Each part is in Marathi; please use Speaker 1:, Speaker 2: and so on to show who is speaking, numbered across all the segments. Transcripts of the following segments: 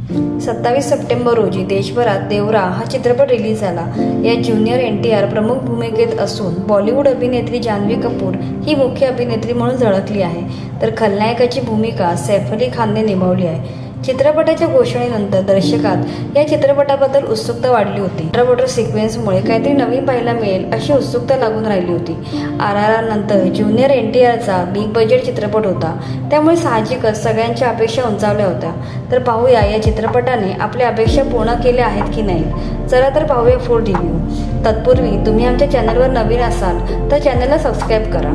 Speaker 1: 27 सप्टेंबर रोजी देशभरात देवरा हा चित्रपट रिलीज झाला। यात ज्युनियर NTR प्रमुख भूमिकेत असून बॉलिवूड अभिनेत्री जान्हवी कपूर ही मुख्य अभिनेत्री म्हणून झळकली आहे, तर खलनायकाची भूमिका सैफ अली खानने निभावली आहे। चित्रपटाच्या घोषणेनंतर दर्शकात या चित्रपटाबद्दल उत्सुकता वाढली होती। अंडरवॉटर सिक्वेन्समुळे काहीतरी नवीन पाहायला मिळेल अशी उत्सुकता लागून राहिली होती। RRR नंतर ज्युनियर NTRचा बिग बजेट चित्रपट होता, त्यामुळे साहजिकच सगळ्यांच्या अपेक्षा उंचावल्या होत्या। तर पाहूया या चित्रपटाने आपल्या अपेक्षा पूर्ण केल्या आहेत की नाही। चला तर पाहूया फुल रिव्ह्यू। तत्पूर्वी तुम्ही आमच्या चॅनलवर नवीन असाल तर चॅनलला सबस्क्राईब करा।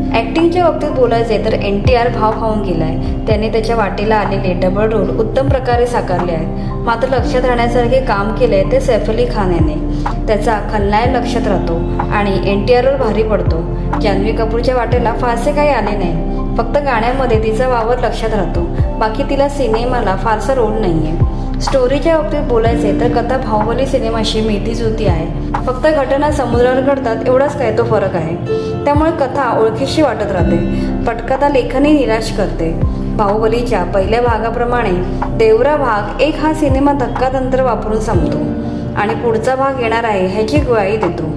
Speaker 1: ॲक्टिंगच्या बाबतीत बोलायचे तर NTR भाव खाऊन गेलाय। त्याने त्याच्या वाटेला आलेले डबल रोल उत्तम प्रकारे साकारले आहेत। मात्र लक्षात राहण्यासारखे काम केले ते सैफ अली खान याने। त्याचा खलनायक लक्षात राहतो आणि NTRवर भारी पडतो। जान्हवी कपूरच्या वाटेला फारसे काही आले नाही, फक्त गाण्यामध्ये तिचा वावर लक्षात राहतो, बाकी तिला सिनेमाला फारसा रोल नाहीये। स्टोरीच्या बाबतीत बोलायचे तर कथा बाहुबली सिनेमाशी मिळती जुळती आहे, फक्त घटना समुद्रावर घडतात एवढाच काय तो फरक आहे। त्यामुळे कथा ओळखीशी वाटत राहते, पटकथा लेखनही निराश करते। बाहुबलीच्या पहिल्या भागाप्रमाणे देवरा भाग 1 हा सिनेमा धक्कातंत्र वापरून संपतो आणि पुढचा भाग येणार आहे ह्याची ग्वाही देतो।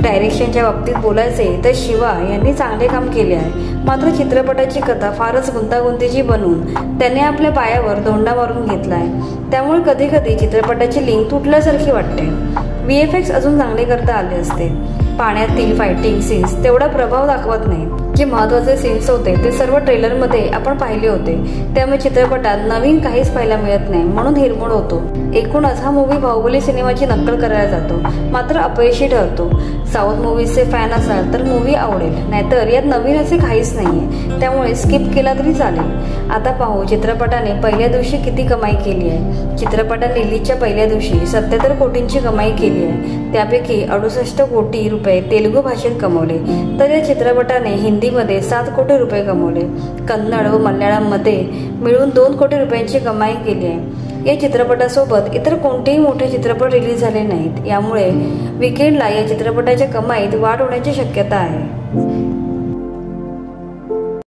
Speaker 1: डायरेक्शनच्या बाबतीत बोलायचे तर शिवा यांनी चांगले काम केले आहे, मात्र चित्रपटाची कथा फारच गुंतागुंतीची बनवून त्याने आपल्या पायावर धोंडा मारून घेतला आहे। त्यामुळे कधी कधी चित्रपटाची लिंक तुटल्यासारखी वाटते। VFX अजून चांगले करता आले असते। पाण्यातील फायटिंग सीन्स तेवढा प्रभाव दाखवत नाही। जे महत्त्वाचे सीन्स होते ते सर्व ट्रेलरमध्ये आपण पाहिले होते, त्यामुळे चित्रपटात नवीन काहीच पाहायला मिळत नाही, म्हणून हिरमोड होतो। एकूणच हा मूवी बाहुबली सिनेमाची नक्कल करायला जातो, मात्र अपयशी ठरतो। साऊथ मूवीजचे फॅन असाल तर मूवी आवडेल, नाहीतर यात नवीन असे काहीच नाहीये, त्यामुळे स्किप केला तरी चालेल। आता पाहू चित्रपटाने पहिल्या दिवशी किती कमाई केली आहे। चित्रपटाने रिलीजच्या पहिल्या दिवशी 77 कोटींची कमाई केली आहे, त्यापैकी 68 कोटी रुपये तेलुगू भाषेत कमवले, तर या चित्रपटाने हिंदीमध्ये 7 कोटी रुपये कमवले। कन्नड व मल्याळममध्ये मिळून 2 कोटी रुपयांची कमाई केली आहे। या चित्रपटासोबत इतर कोणतेही मोठे चित्रपट रिलीज झाले नाहीत, यामुळे वीकेंडला या चित्रपटाच्या कमाईत वाढ होण्याची शक्यता आहे।